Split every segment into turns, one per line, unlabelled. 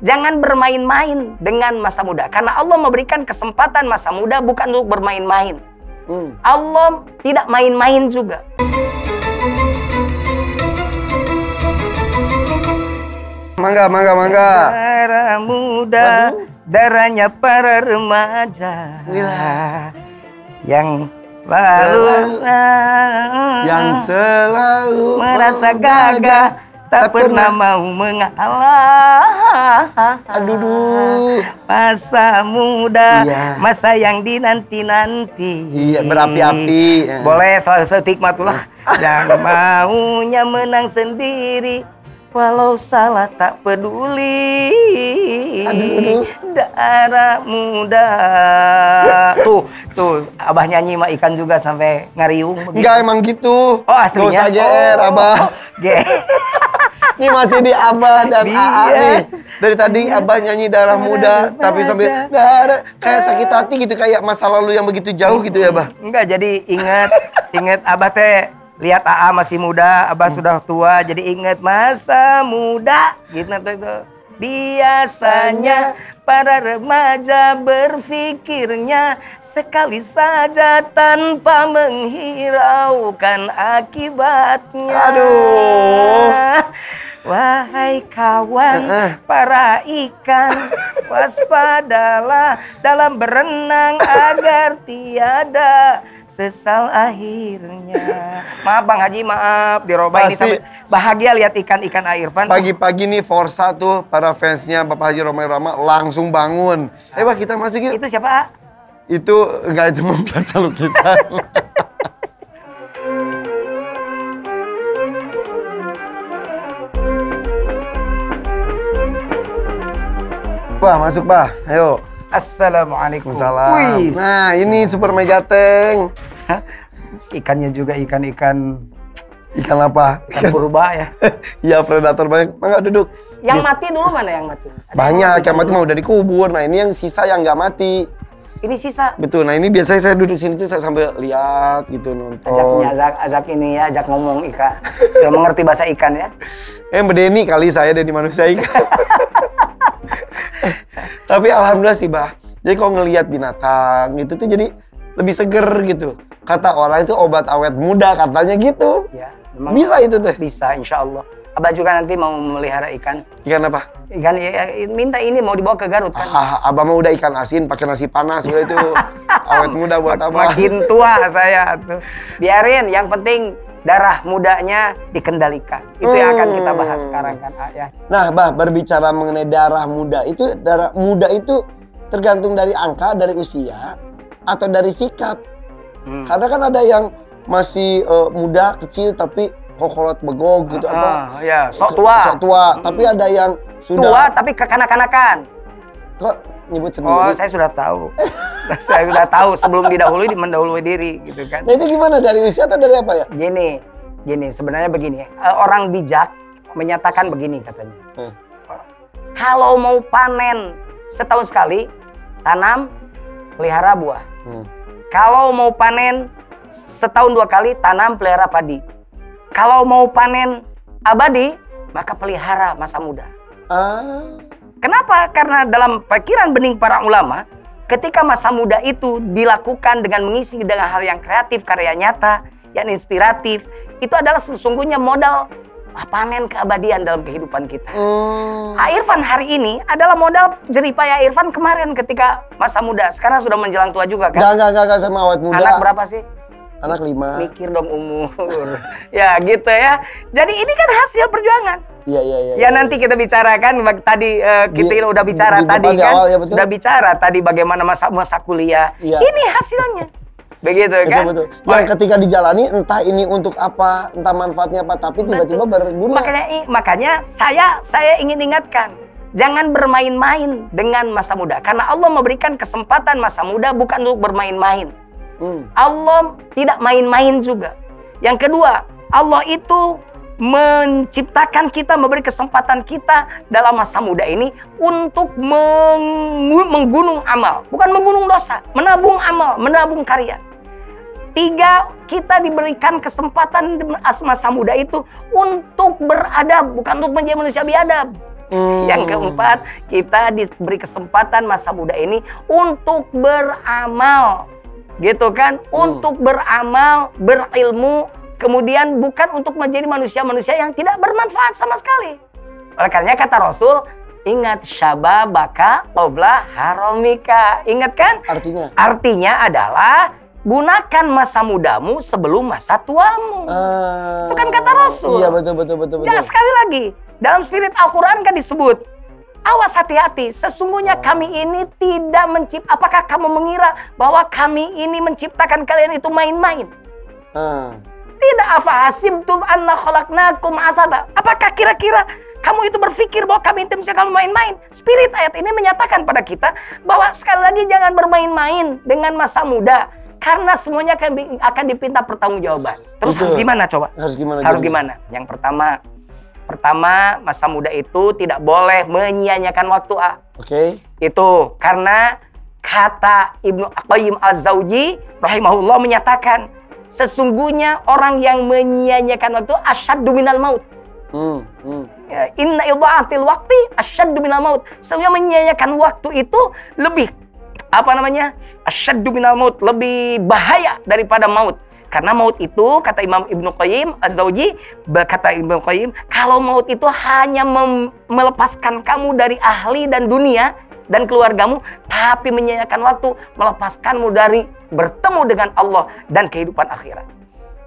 Jangan bermain-main dengan masa muda. Karena Allah memberikan kesempatan masa muda bukan untuk bermain-main. Allah tidak main-main juga.
Mangga.
Darah muda, darahnya para remaja. Yang selalu merasa gagah, tak pernah mau mengalah.
Aduh.
Masa muda, masa yang dinanti-nanti.
Iya, berapi-api.
Boleh selalu setikmatullah. Jangan maunya menang sendiri, walau salah tak peduli.
Aduh.
Darah muda. Tuh, Abah nyanyi mah ikan juga sampai ngariung.
Enggak, emang gitu.
Oh, aslinya?
Gak usah GR, Abah. Ini masih di Abah dan AA nih. Dari tadi Abah nyanyi darah muda, tapi sambil darah kayak sakit hati gitu, kayak masa lalu yang begitu jauh gitu ya, Abah.
Enggak, jadi ingat Abah teh lihat AA masih muda, Abah sudah tua, jadi ingat masa muda gitu tuh. Biasanya para remaja berfikirnya sekali saja tanpa menghiraukan akibatnya.
Aduh.
Wahai kawan, para ikan, waspadalah dalam berenang agar tiada sesal akhirnya. Maaf Bang Haji, maaf dirobah ini sampai bahagia lihat ikan-ikan Irfan.
Pagi-pagi nih Forza tuh para fansnya Bapak Haji Romai Rama langsung bangun. Ayo Pak, kita masuk yuk.
Itu siapa?
Itu enggak, itu biasa lukisan. Pak, masuk Pak. Ayo.
Assalamualaikum.
Salam. Nah, ini super mega tank.
Ikannya juga ikan
apa?
Ikan purba ya.
Iya, predator banyak. Mangga duduk.
Yang mati dulu mana yang mati?
Banyak, yang mati mau udah dikubur. Nah, ini yang sisa yang nggak mati.
Ini sisa.
Betul. Nah, ini biasanya saya duduk sini tuh saya sambil lihat gitu, nonton.
Ajak ini ya, ajak ngomong ikan. Sudah mengerti bahasa ikan ya.
Bedeni kali saya Deni manusia ikan. Tapi alhamdulillah sih, Bah. Jadi kalau ngelihat binatang gitu tuh jadi lebih seger gitu. Kata orang itu obat awet muda katanya gitu.
Ya,
bisa itu tuh.
Bisa, insya Allah. Abah juga nanti mau memelihara ikan.
Ikan apa?
Ikan ya, minta ini mau dibawa ke Garut kan.
Abah mah udah ikan asin pakai nasi panas udah itu. Awet muda buat Abah.
Makin tua saya tuh. Biarin, yang penting darah mudanya dikendalikan. Itu yang akan kita bahas sekarang kan, ya.
Nah, Bah, berbicara mengenai darah muda itu tergantung dari angka, dari usia atau dari sikap. Karena kan ada yang masih muda, kecil tapi kokolot begog gitu
ya, sok tua.
Tapi ada yang sudah
tua tapi kekanak-kanakan.
Kok nyebut sendiri?
Oh, saya sudah tahu. Saya sudah tahu sebelum didahului mendahului diri gitu kan.
Nah, itu gimana, dari usia atau dari apa ya?
Gini sebenarnya begini ya. Orang bijak menyatakan begini katanya. Kalau mau panen setahun sekali, tanam, pelihara buah. Kalau mau panen setahun 2 kali, tanam, pelihara padi. Kalau mau panen abadi, maka pelihara masa muda. Kenapa? Karena dalam pikiran bening para ulama, ketika masa muda itu dilakukan dengan mengisi dengan hal yang kreatif, karya nyata, yang inspiratif, itu adalah sesungguhnya modal panen keabadian dalam kehidupan kita. Irfan hari ini adalah modal jeripaya Irfan kemarin ketika masa muda. Sekarang sudah menjelang tua juga kan?
Enggak, sama awet muda.
Anak berapa sih?
Anak 5.
Mikir dong umur. Ya gitu ya. Jadi ini kan hasil perjuangan.
Iya.
Ya nanti kita bicarakan, tadi kita udah bicara tadi kan. Awal, ya, sudah bicara tadi bagaimana masa kuliah. Ya. Ini hasilnya. Begitu kan?
Betul. Yang ketika dijalani entah ini untuk apa, entah manfaatnya apa, tapi tiba-tiba berguna.
Makanya saya ingin ingatkan, jangan bermain-main dengan masa muda. Karena Allah memberikan kesempatan masa muda bukan untuk bermain-main. Allah tidak main-main juga. Yang kedua, Allah itu menciptakan kita, memberi kesempatan kita dalam masa muda ini untuk menggunung amal. Bukan menggunung dosa, menabung amal, menabung karya. 3, kita diberikan kesempatan masa muda itu untuk beradab, bukan untuk menjadi manusia biadab. Yang keempat, kita diberi kesempatan masa muda ini untuk beramal. Gitu kan? Untuk beramal, berilmu, kemudian bukan untuk menjadi manusia-manusia yang tidak bermanfaat sama sekali. Oleh karena kata Rasul, ingat syababaka qabla haramika. Ingat kan?
Artinya?
Artinya adalah gunakan masa mudamu sebelum masa tuamu. Itu kan kata Rasul.
Iya, betul.
Jangan sekali lagi. Dalam spirit Al-Quran kan disebut, awas hati-hati, sesungguhnya kami ini tidak mencipta. Apakah kamu mengira bahwa kami ini menciptakan kalian itu main-main? Tidak, apa hasibtum anna khalaqnakum asaba. Apakah kira-kira kamu itu berpikir bahwa kami itu bisa kamu main-main? Spirit ayat ini menyatakan pada kita bahwa sekali lagi jangan bermain-main dengan masa muda. Karena semuanya akan dipinta pertanggungjawaban. Terus harus gimana coba? Harus gimana? Yang pertama, masa muda itu tidak boleh menyia-nyiakan waktu. Itu karena kata Ibnu Qayyim Az-Zawji rahimahullah menyatakan, sesungguhnya orang yang menyia-nyiakan waktu asyaddu minal maut. Inna idha'atil waqti asyaddu minal maut. Sesungguhnya menyia-nyiakan waktu itu lebih asyaddu minal maut, lebih bahaya daripada maut. Karena maut itu, kata Imam Ibnu Qayyim Az-Zawji, kalau maut itu hanya melepaskan kamu dari ahli dan dunia dan keluargamu, tapi menyia-nyiakan waktu, melepaskanmu dari bertemu dengan Allah dan kehidupan akhirat.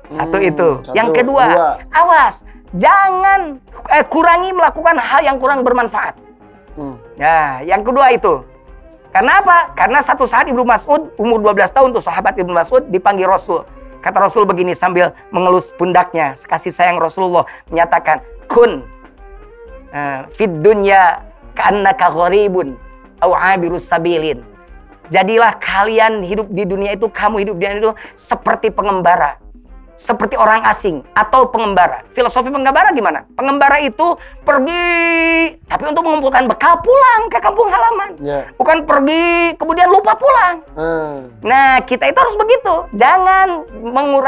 Satu itu. Yang kedua, awas, jangan kurangi melakukan hal yang kurang bermanfaat. Nah, yang kedua itu. Karena apa? Karena satu saat Ibnu Mas'ud, umur 12 tahun tuh sahabat Ibnu Mas'ud, dipanggil Rasul. Kata Rasul begini sambil mengelus pundaknya. Kasih sayang Rasulullah menyatakan, kun fid dunya ka'annaka gharibun aw 'abirus sabilin. Jadilah kalian hidup di dunia itu, kamu hidup di dunia itu seperti pengembara. Seperti orang asing atau pengembara. Filosofi pengembara gimana? Pengembara itu pergi tapi untuk mengumpulkan bekal pulang ke kampung halaman. Bukan pergi kemudian lupa pulang. Nah, kita itu harus begitu. Jangan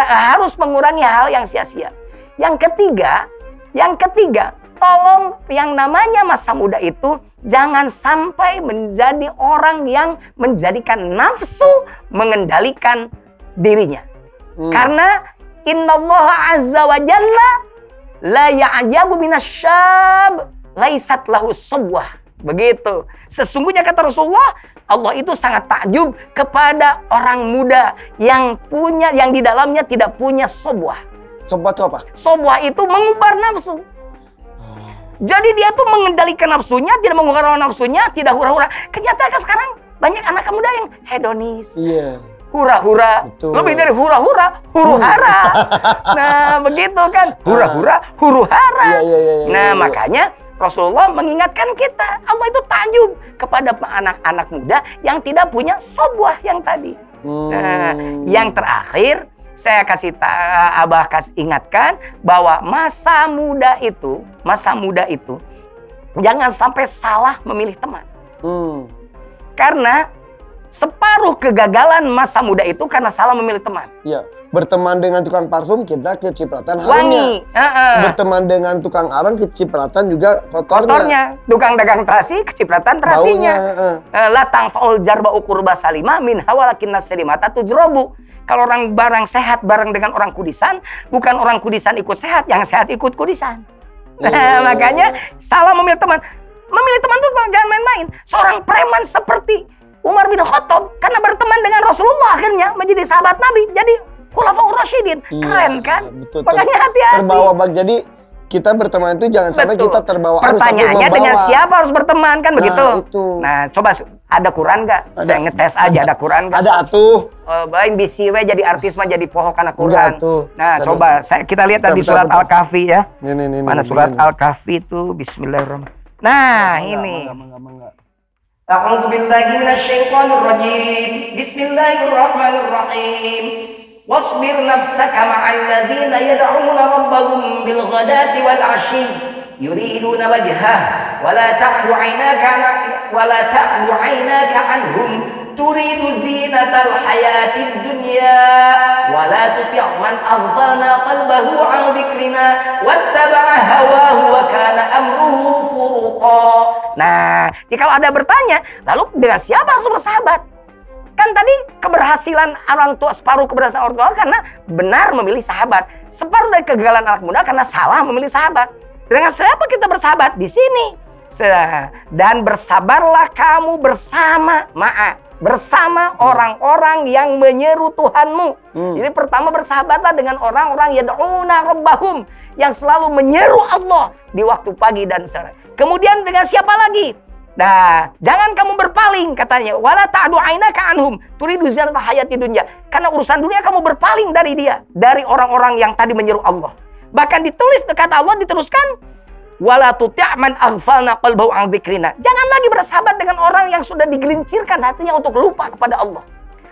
harus mengurangi hal yang sia-sia. Yang ketiga, tolong yang namanya masa muda itu jangan sampai menjadi orang yang menjadikan nafsu mengendalikan dirinya. Karena Innallaha azza wa jalla la ya'jabu minasyab laisat lahu subwah. Begitu. Sesungguhnya kata Rasulullah, Allah itu sangat takjub kepada orang muda yang di dalamnya tidak punya subwah.
Subwah itu apa?
Subwah itu mengumbar nafsu. Jadi dia tuh mengendalikan nafsunya, tidak mengumbar nafsunya, tidak hura-hura. Kenyataan sekarang banyak anak muda yang hedonis. Hura-hura, lebih dari hura-hura, huru-hara. Nah, begitu kan, hura-hura, huru-hara. Nah, makanya Rasulullah mengingatkan kita, Allah itu takjub kepada anak-anak muda yang tidak punya subwah yang tadi. Nah, yang terakhir, saya Abah ingatkan bahwa masa muda itu jangan sampai salah memilih teman. Karena separuh kegagalan masa muda itu karena salah memilih teman.
Ya, berteman dengan tukang parfum kita kecipratan harumnya. Berteman dengan tukang arang kecipratan juga kotornya.
Tukang dagang terasi kecipratan terasinya. La tangfaul jarba ukurba salima min hawalakin naselimata tujrobu. Kalau orang barang sehat bareng dengan orang kudisan, bukan orang kudisan ikut sehat, yang sehat ikut kudisan. Makanya salah memilih teman. Memilih teman itu jangan main-main. Seorang preman seperti Umar bin Khattab karena berteman dengan Rasulullah akhirnya menjadi sahabat Nabi, jadi Khulafaur Rasyidin. Keren kan?
Betul,
makanya hati-hati.
Terbawa bang. Jadi kita berteman itu jangan sampai kita terbawa arus.
Pertanyaannya dengan siapa harus berteman kan begitu? Nah, coba ada Quran nggak? Saya ngetes aja ada Quran nggak?
Ada atuh.
Lain bisi we jadi artis mah jadi poho karena Quran. Nah, coba kita lihat tadi surat Al-Kahfi ya. Mana surat Al-Kahfi itu? Bismillahirrahmanirrahim. Nah, ini. A'udzu billahi minasyaitonir rajim. Bismillahirrahmanirrahim. Wasbir nafsaka ma'al ladzina yad'una rabbahum bil ghadati wal 'ashyi yuriduna wajhah wala ta'du 'ainaka 'anhum turidu zinatal hayatid dunya wala tuti' man aghfalna qalbahu 'an dzikrina wattaba'a hawahu wa kana amruhu furuqa. Nah, jika ada bertanya, lalu dengan siapa harus bersahabat? Kan tadi keberhasilan orang tua, separuh keberhasilan orang tua karena benar memilih sahabat. Separuh dari kegagalan anak muda karena salah memilih sahabat. Dengan siapa kita bersahabat? Di sini. Dan bersabarlah kamu bersama orang-orang yang menyeru Tuhanmu. Jadi pertama bersahabatlah dengan orang-orang yad'una rabbahum, yang selalu menyeru Allah di waktu pagi dan sore. Kemudian dengan siapa lagi? Nah, jangan kamu berpaling katanya. Wala ta'du 'ainaka 'anhum turidu zinatal hayati dunya. Karena urusan dunia kamu berpaling dari dia, dari orang-orang yang tadi menyeru Allah. Bahkan ditulis dekat Allah diteruskan wala tuti' man aghfalna qalbahu 'an dzikrina. Jangan lagi bersahabat dengan orang yang sudah digelincirkan hatinya untuk lupa kepada Allah.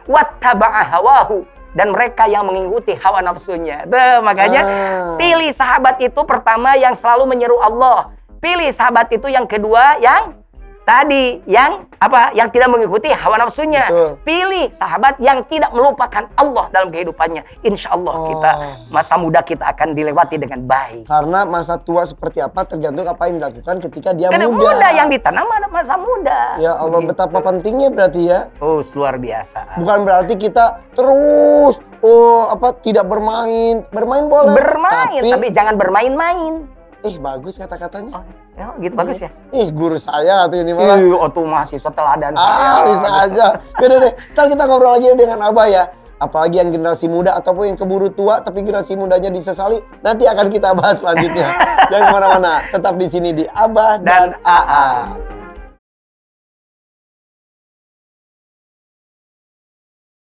Wattaba'a hawahu, dan mereka yang mengikuti hawa nafsunya. Makanya pilih sahabat itu pertama yang selalu menyeru Allah. Pilih sahabat itu yang kedua yang tadi yang apa? Yang tidak mengikuti hawa nafsunya. Betul. Pilih sahabat yang tidak melupakan Allah dalam kehidupannya. Insya Allah kita masa muda kita akan dilewati dengan baik.
Karena masa tua seperti apa tergantung apa yang dilakukan ketika dia
karena
muda.
Muda yang ditanam ada masa muda.
Ya Allah, begitu. Betapa pentingnya berarti ya.
Oh, luar biasa.
Bukan berarti kita terus tidak bermain. Bermain boleh.
Bermain, tapi jangan bermain-main.
Bagus kata-katanya.
Ya, gitu bagus ya.
Guru saya atau ini malah.
Tuh mahasiswa teladan saya.
Bisa aja. Yaudah deh, ntar kita ngobrol lagi dengan Abah ya. Apalagi yang generasi muda ataupun yang keburu tua tapi generasi mudanya disesali, nanti akan kita bahas selanjutnya. Jangan kemana-mana, tetap di sini di Abah dan AA.